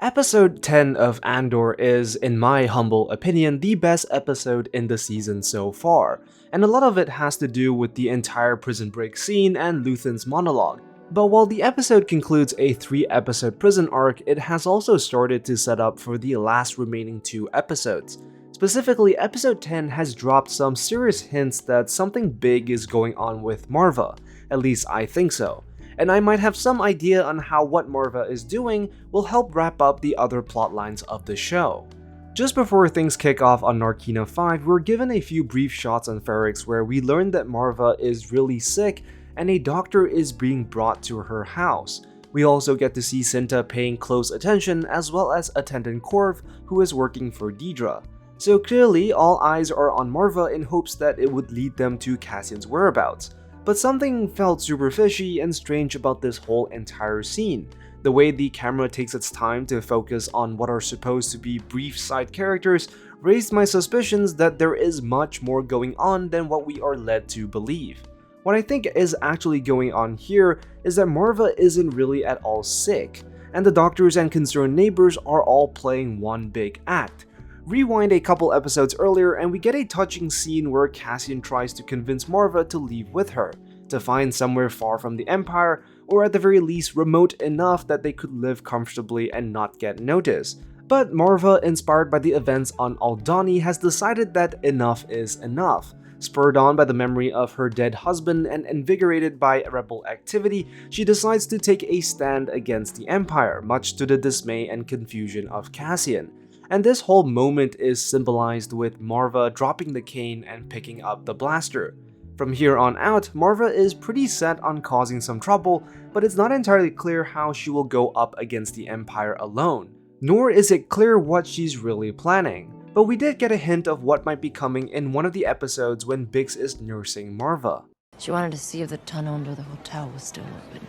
Episode 10 of Andor is, in my humble opinion, the best episode in the season so far, and a lot of it has to do with the entire prison break scene and Luthen's monologue. But while the episode concludes a 3-episode prison arc, it has also started to set up for the last remaining 2 episodes. Specifically, episode 10 has dropped some serious hints that something big is going on with Marva, at least I think so. And I might have some idea on how what Marva is doing will help wrap up the other plotlines of the show. Just before things kick off on Narkina 5, we're given a few brief shots on Ferrix where we learn that Marva is really sick and a doctor is being brought to her house. We also get to see Cinta paying close attention as well as attendant Korv who is working for Dedra. So clearly all eyes are on Marva in hopes that it would lead them to Cassian's whereabouts. But something felt super fishy and strange about this whole entire scene. The way the camera takes its time to focus on what are supposed to be brief side characters raised my suspicions that there is much more going on than what we are led to believe. What I think is actually going on here is that Marva isn't really at all sick, and the doctors and concerned neighbors are all playing one big act. Rewind a couple episodes earlier and we get a touching scene where Cassian tries to convince Marva to leave with her, to find somewhere far from the Empire, or at the very least remote enough that they could live comfortably and not get noticed. But Marva, inspired by the events on Aldhani, has decided that enough is enough. Spurred on by the memory of her dead husband and invigorated by rebel activity, she decides to take a stand against the Empire, much to the dismay and confusion of Cassian. And this whole moment is symbolized with Marva dropping the cane and picking up the blaster. From here on out, Marva is pretty set on causing some trouble, but it's not entirely clear how she will go up against the Empire alone. Nor is it clear what she's really planning. But we did get a hint of what might be coming in one of the episodes when Bix is nursing Marva. She wanted to see if the tunnel under the hotel was still open.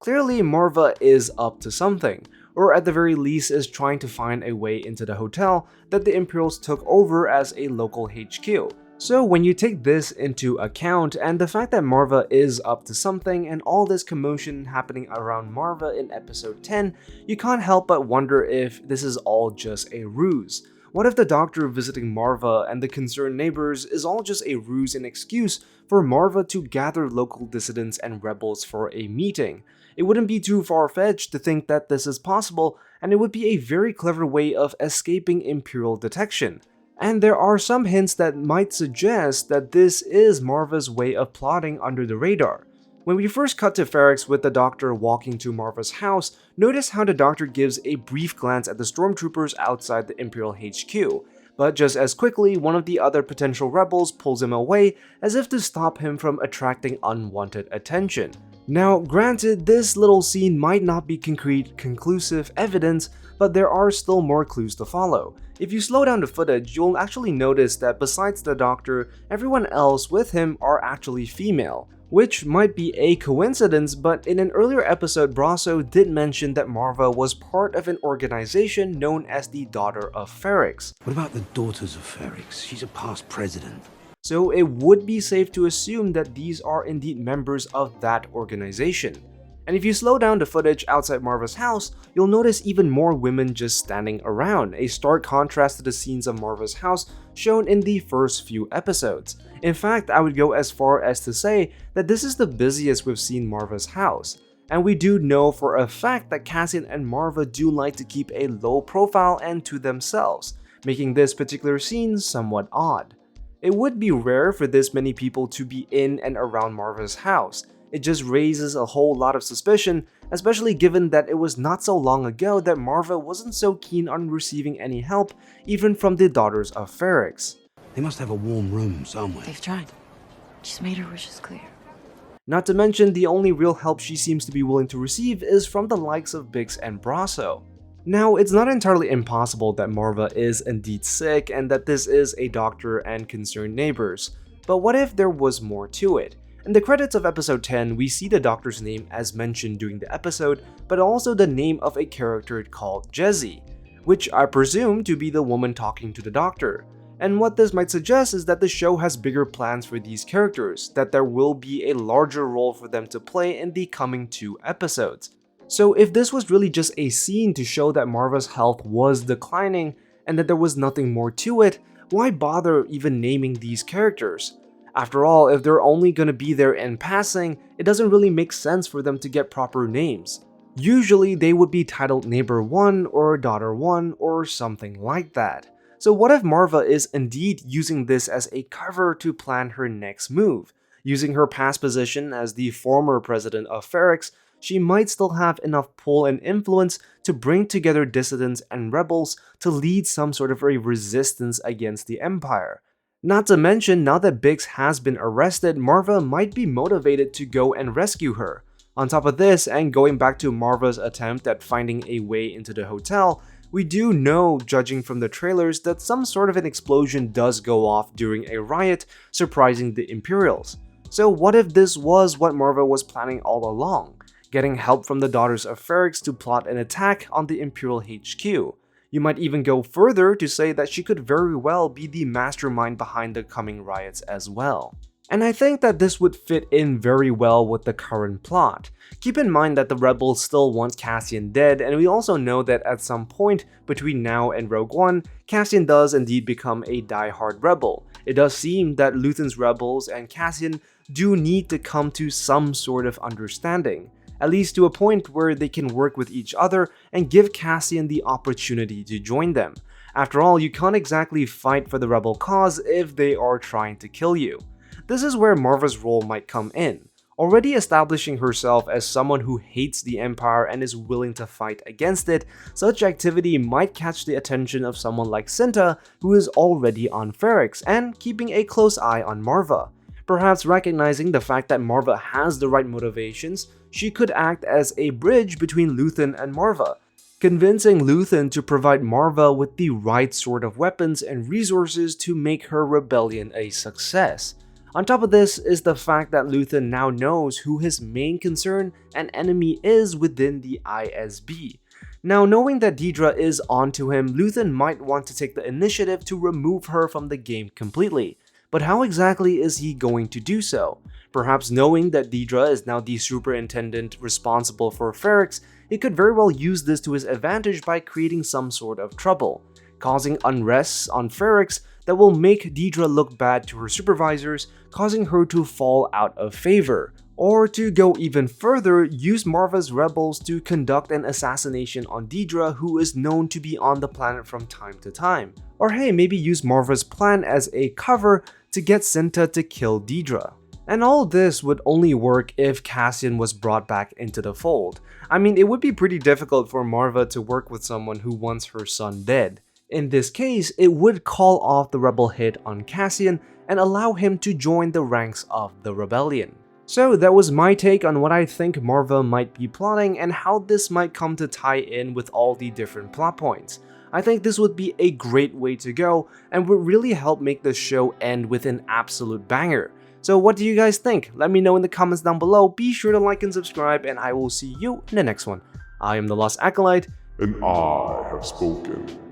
Clearly, Marva is up to something, or at the very least is trying to find a way into the hotel that the Imperials took over as a local HQ. So when you take this into account and the fact that Marva is up to something and all this commotion happening around Marva in episode 10, you can't help but wonder if this is all just a ruse. What if the doctor visiting Marva and the concerned neighbors is all just a ruse and excuse for Marva to gather local dissidents and rebels for a meeting? It wouldn't be too far-fetched to think that this is possible, and it would be a very clever way of escaping Imperial detection. And there are some hints that might suggest that this is Marva's way of plotting under the radar. When we first cut to Ferrix with the doctor walking to Marva's house, notice how the doctor gives a brief glance at the stormtroopers outside the Imperial HQ, but just as quickly one of the other potential rebels pulls him away as if to stop him from attracting unwanted attention. Now, granted, this little scene might not be conclusive evidence, but there are still more clues to follow. If you slow down the footage, you'll actually notice that besides the doctor, everyone else with him are actually female, which might be a coincidence, but in an earlier episode, Brasso did mention that Marva was part of an organization known as the Daughter of Ferrix. What about the Daughters of Ferrix? She's a past president. So it would be safe to assume that these are indeed members of that organization. And if you slow down the footage outside Marva's house, you'll notice even more women just standing around, a stark contrast to the scenes of Marva's house shown in the first few episodes. In fact, I would go as far as to say that this is the busiest we've seen Marva's house. And we do know for a fact that Cassian and Marva do like to keep a low profile and to themselves, making this particular scene somewhat odd. It would be rare for this many people to be in and around Marva's house. It just raises a whole lot of suspicion, especially given that it was not so long ago that Marva wasn't so keen on receiving any help, even from the Daughters of Ferrix. They must have a warm room somewhere. They've tried. She's made her wishes clear. Not to mention, the only real help she seems to be willing to receive is from the likes of Bix and Brasso. Now, it's not entirely impossible that Marva is indeed sick and that this is a doctor and concerned neighbors, but what if there was more to it? In the credits of episode 10, we see the doctor's name as mentioned during the episode, but also the name of a character called Jezzy, which I presume to be the woman talking to the doctor. And what this might suggest is that the show has bigger plans for these characters, that there will be a larger role for them to play in the coming 2 episodes. So if this was really just a scene to show that Marva's health was declining and that there was nothing more to it, why bother even naming these characters? After all, if they're only gonna be there in passing, it doesn't really make sense for them to get proper names. Usually they would be titled Neighbor 1 or Daughter 1 or something like that. So what if Marva is indeed using this as a cover to plan her next move? Using her past position as the former president of Ferrix, she might still have enough pull and influence to bring together dissidents and rebels to lead some sort of a resistance against the Empire. Not to mention, now that Biggs has been arrested, Marva might be motivated to go and rescue her. On top of this, and going back to Marva's attempt at finding a way into the hotel, we do know, judging from the trailers, that some sort of an explosion does go off during a riot, surprising the Imperials. So what if this was what Marva was planning all along? Getting help from the Daughters of Ferrix to plot an attack on the Imperial HQ. You might even go further to say that she could very well be the mastermind behind the coming riots as well. And I think that this would fit in very well with the current plot. Keep in mind that the rebels still want Cassian dead, and we also know that at some point between now and Rogue One, Cassian does indeed become a die-hard rebel. It does seem that Luthen's rebels and Cassian do need to come to some sort of understanding, at least to a point where they can work with each other and give Cassian the opportunity to join them. After all, you can't exactly fight for the rebel cause if they are trying to kill you. This is where Marva's role might come in, already establishing herself as someone who hates the Empire and is willing to fight against it. Such activity might catch the attention of someone like Cinta, who is already on Ferrix and keeping a close eye on Marva. Perhaps recognizing the fact that Marva has the right motivations, she could act as a bridge between Luthen and Marva, convincing Luthen to provide Marva with the right sort of weapons and resources to make her rebellion a success. On top of this is the fact that Luthen now knows who his main concern and enemy is within the ISB. Now, knowing that Dedra is onto him, Luthen might want to take the initiative to remove her from the game completely. But how exactly is he going to do so? Perhaps knowing that Dedra is now the superintendent responsible for Ferrix, he could very well use this to his advantage by creating some sort of trouble, causing unrest on Ferrix that will make Dedra look bad to her supervisors, causing her to fall out of favor. Or to go even further, use Marva's rebels to conduct an assassination on Dedra, who is known to be on the planet from time to time. Or hey, maybe use Marva's plan as a cover to get Cinta to kill Dedra. And all this would only work if Cassian was brought back into the fold. I mean, it would be pretty difficult for Marva to work with someone who wants her son dead. In this case, it would call off the rebel hit on Cassian and allow him to join the ranks of the rebellion. So that was my take on what I think Marva might be plotting and how this might come to tie in with all the different plot points. I think this would be a great way to go and would really help make the show end with an absolute banger. So what do you guys think? Let me know in the comments down below. Be sure to like and subscribe, and I will see you in the next one. I am the Lost Acolyte, and I have spoken.